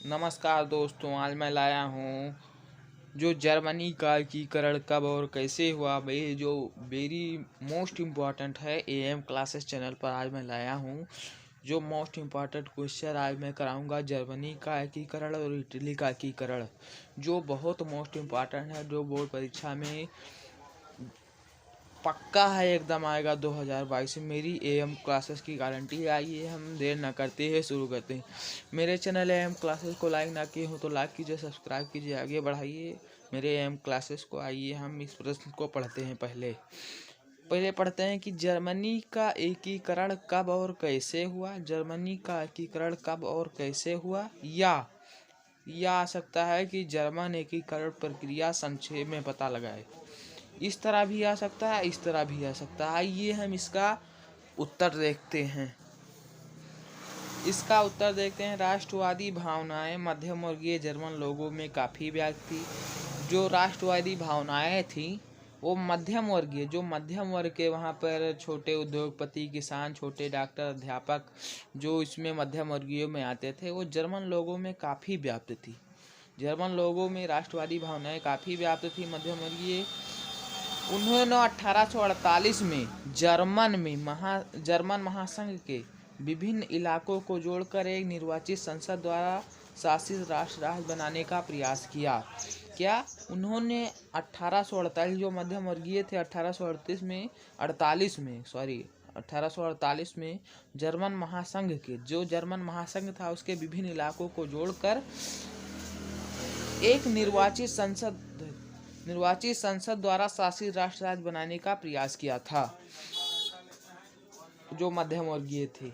नमस्कार दोस्तों, आज मैं लाया हूँ जो जर्मनी का एकीकरण कब और कैसे हुआ। भाई जो वेरी मोस्ट इम्पॉर्टेंट है एएम क्लासेस चैनल पर आज मैं लाया हूँ। जो मोस्ट इम्पॉर्टेंट क्वेश्चन आज मैं कराऊंगा जर्मनी का एकीकरण और इटली का एकीकरण, जो बहुत मोस्ट इम्पॉर्टेंट है, जो बोर्ड परीक्षा में पक्का है, एकदम आएगा 2022 में। मेरी एएम क्लासेस की गारंटी है। आइए हम देर ना करते हैं, शुरू करते हैं। मेरे चैनल एएम क्लासेस को लाइक ना किए हो तो लाइक कीजिए, सब्सक्राइब कीजिए, आगे बढ़ाइए मेरे एएम क्लासेस को। आइए हम इस प्रश्न को पढ़ते हैं। पहले पढ़ते हैं कि जर्मनी का एकीकरण कब और कैसे हुआ। जर्मनी का एकीकरण कब और कैसे हुआ, या आ सकता है कि जर्मन एकीकरण प्रक्रिया संक्षेप में पता लगाए। इस तरह भी आ सकता है, इस तरह भी आ सकता है। आइए हम इसका उत्तर देखते हैं। राष्ट्रवादी भावनाएं मध्यम वर्गीय जर्मन लोगों में काफ़ी व्याप्त थी। जो राष्ट्रवादी भावनाएं थी वो मध्यम वर्ग के, वहाँ पर छोटे उद्योगपति, किसान, छोटे डॉक्टर, अध्यापक, जो इसमें मध्यम वर्गीय में आते थे, वो जर्मन लोगों में काफ़ी व्याप्त थी। जर्मन लोगों में राष्ट्रवादी भावनाएं काफ़ी व्याप्त थी, मध्यम वर्गीय। उन्होंने 1848 में जर्मन महासंघ के विभिन्न इलाकों को जोड़कर एक निर्वाचित संसद द्वारा शासित राष्ट्र बनाने का प्रयास किया। उन्होंने 1848, जो मध्यम वर्गीय थे, 1848 में जर्मन महासंघ था, उसके विभिन्न इलाकों को जोड़कर एक निर्वाचित संसद द्वारा शासित राष्ट्र बनाने का प्रयास किया था, जो मध्यम वर्गीय थे।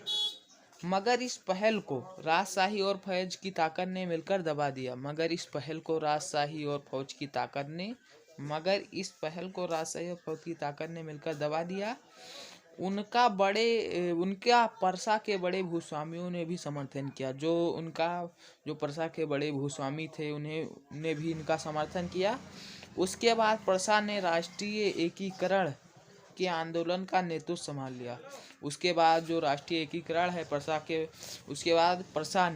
मगर इस पहल को राजशाही और फौज की ताकत ने मिलकर दबा दिया। उनका परसा के बड़े भूस्वामियों ने भी समर्थन किया। जो परसा के बड़े भूस्वामी थे, उन्हें भी इनका समर्थन किया। उसके बाद परसा ने राष्ट्रीय एकीकरण के आंदोलन का नेतृत्व संभाल लिया। उसके बाद जो राष्ट्रीय एकीकरण है उसके बाद परसा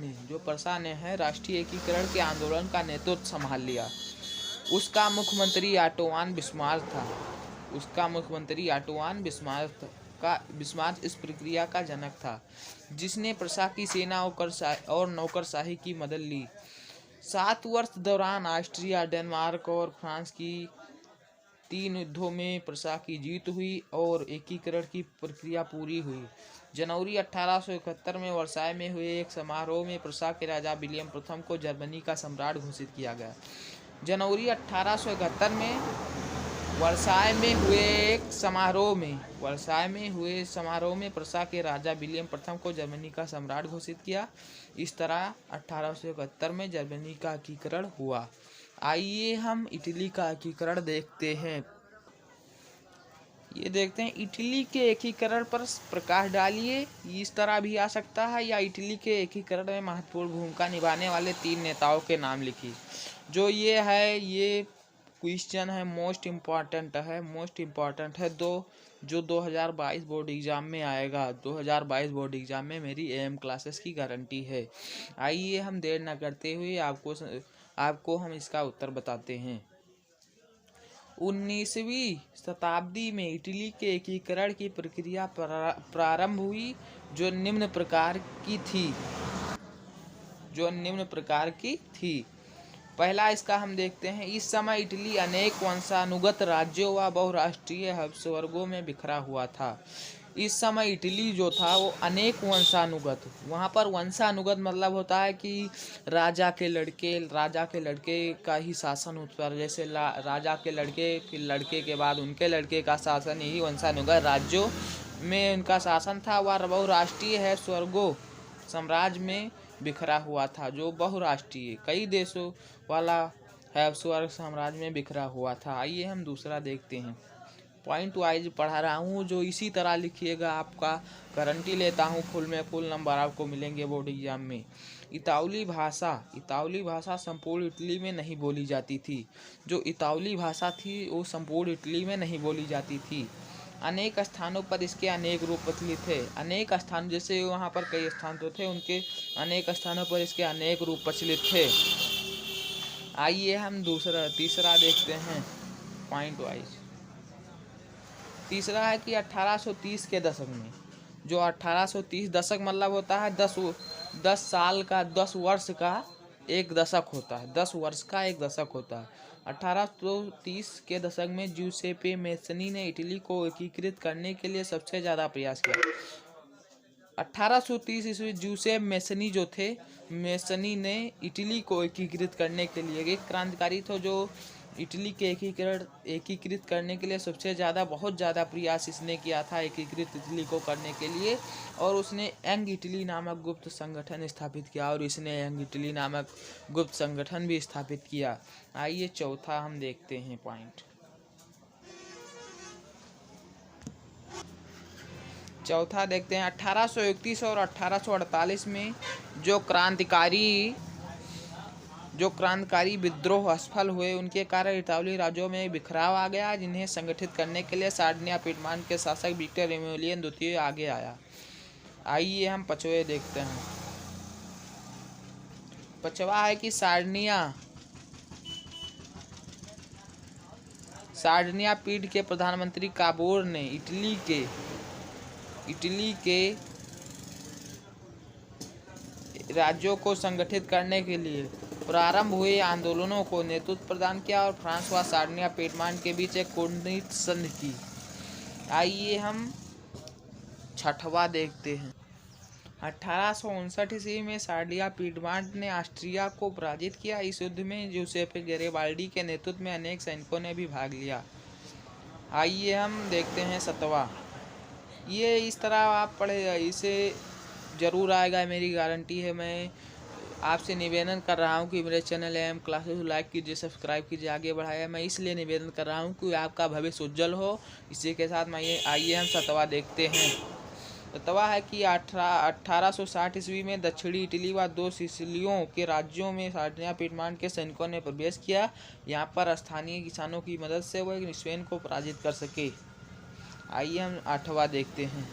ने राष्ट्रीय एकीकरण के आंदोलन का नेतृत्व संभाल लिया। उसका मुख्यमंत्री बिस्मार्क इस प्रक्रिया का जनक था, जिसने परसा की सेना और नौकरशाही की मदद ली। 7 वर्ष दौरान ऑस्ट्रिया, डेनमार्क और फ्रांस की 3 युद्धों में परसा की जीत हुई और एकीकरण की प्रक्रिया पूरी हुई। जनवरी 1871 में वर्साय में हुए एक समारोह में परसा के राजा विलियम प्रथम को जर्मनी का सम्राट घोषित किया गया। जनवरी 1871 में वर्साय में हुए समारोह में परसा के राजा विलियम प्रथम को जर्मनी का सम्राट घोषित किया। इस तरह 1871 में जर्मनी का एकीकरण हुआ। आइए हम इटली का एकीकरण देखते हैं। इटली के एकीकरण पर प्रकाश डालिए। इस तरह भी आ सकता है, या इटली के एकीकरण में महत्वपूर्ण भूमिका निभाने वाले 3 नेताओं के नाम लिखिए। ये क्वेश्चन है, मोस्ट इम्पॉर्टेंट है जो 2022 बोर्ड एग्जाम में आएगा। 2022 बोर्ड एग्जाम में मेरी एएम क्लासेस की गारंटी है। आइए हम देर न करते हुए आपको हम इसका उत्तर बताते हैं। 19वीं शताब्दी में इटली के एकीकरण की प्रक्रिया प्रारंभ हुई, जो निम्न प्रकार की थी। पहला इसका हम देखते हैं। इस समय इटली अनेक वंशानुगत राज्यों व बहुराष्ट्रीय हब्सबर्गों में बिखरा हुआ था। इस समय इटली जो था वो अनेक वंशानुगत, वहाँ पर वंशानुगत मतलब होता है कि राजा के लड़के का ही शासन होता है। जैसे राजा के लड़के, फिर लड़के के बाद उनके लड़के का शासन, यही वंशानुगत राज्यों में उनका शासन था। वह बहुराष्ट्रीय है स्वर्गों साम्राज्य में बिखरा हुआ था, जो बहुराष्ट्रीय कई देशों वाला हैब्सबर्ग साम्राज्य में बिखरा हुआ था। आइए हम दूसरा देखते हैं। पॉइंट वाइज पढ़ा रहा हूँ, जो इसी तरह लिखिएगा, आपका गारंटी लेता हूँ फुल नंबर आपको मिलेंगे बोर्ड एग्जाम में। इतालवी भाषा संपूर्ण इटली में नहीं बोली जाती थी। जो इतालवी भाषा थी वो संपूर्ण इटली में नहीं बोली जाती थी। अनेक स्थानों पर इसके अनेक रूप प्रचलित थे। अनेक स्थान, जैसे वहाँ पर कई स्थान तो थे, उनके अनेक स्थानों पर इसके अनेक रूप प्रचलित थे। आइए हम तीसरा देखते हैं पॉइंट वाइज। तीसरा है कि 1830 के दशक में, जो 1830 दशक मतलब होता है 10 साल का, 10 वर्ष का एक दशक होता है, 10 वर्ष का एक दशक होता है। 1830 के दशक में ज्यूसेप्पे मैसनी ने इटली को एकीकृत करने के लिए सबसे ज़्यादा प्रयास किया। 1830 ईस्वी ज्यूसेप मैसनी जो थे, मैसनी ने इटली को एकीकृत करने के लिए, एक क्रांतिकारी थे जो इटली के एकीकृत करने के लिए सबसे ज़्यादा, बहुत ज़्यादा प्रयास इसने किया था एकीकृत इटली को करने के लिए। और उसने यंग इटली नामक गुप्त संगठन स्थापित किया, और इसने यंग इटली नामक गुप्त संगठन भी स्थापित किया। आइए चौथा हम देखते हैं पॉइंट। चौथा देखते हैं 1831 और 1848 में जो क्रांतिकारी विद्रोह असफल हुए, उनके कारण इतालवी राज्यों में बिखराव आ गया, जिन्हें संगठित करने के लिए सार्डिनिया पीडमॉन्ट के शासक विक्टर एमेलियन द्वितीय आगे आया। आइए हम पचवे देखते हैं। पचवा है कि सार्डिनिया पीढ़ के प्रधानमंत्री काबोर ने इटली के राज्यों को संगठित करने के लिए प्रारंभ हुए आंदोलनों को नेतृत्व प्रदान किया और फ्रांस व सार्डिनिया पीडमॉन्ट के बीच एक कूटनीतिक संधि की। आइए हम छठवा देखते हैं। 1859 ईस्वी में सार्डिनिया पीडमॉन्ट ने ऑस्ट्रिया को पराजित किया। इस युद्ध में ज्यूसेप्पे गैरिबाल्डी के नेतृत्व में अनेक सैनिकों ने भी भाग लिया। आइए हम देखते हैं सातवां। ये इस तरह आप पढ़े, इसे ज़रूर आएगा, मेरी गारंटी है। मैं आपसे निवेदन कर रहा हूँ कि मेरे चैनल एम क्लासेस को लाइक कीजिए, सब्सक्राइब कीजिए, आगे बढ़ाइए। मैं इसलिए निवेदन कर रहा हूँ कि आपका भविष्य उज्जवल हो। इसी के साथ आइए हम सातवां देखते हैं। सातवां है कि 1860 ईस्वी में दक्षिणी इटली व 2 सिसिलियों के राज्यों में सार्डिनिया पीडमॉन्ट के सैनिकों ने प्रवेश किया। यहाँ पर स्थानीय किसानों की मदद से वो स्पेन को पराजित कर सके। आइए हम आठवां देखते हैं।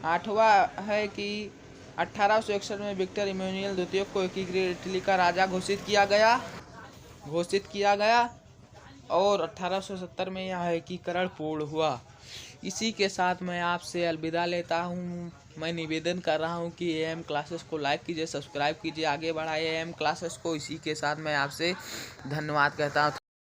आठवां है कि 1861 में विक्टर इमैनुएल द्वितीय को एकीकृत इटली का राजा घोषित किया गया और 1870 में यह एकीकरण पूर्ण हुआ। इसी के साथ मैं आपसे अलविदा लेता हूँ। मैं निवेदन कर रहा हूँ कि एम क्लासेस को लाइक कीजिए, सब्सक्राइब कीजिए, आगे बढ़ाइए एम क्लासेस को। इसी के साथ मैं आपसे धन्यवाद कहता हूँ।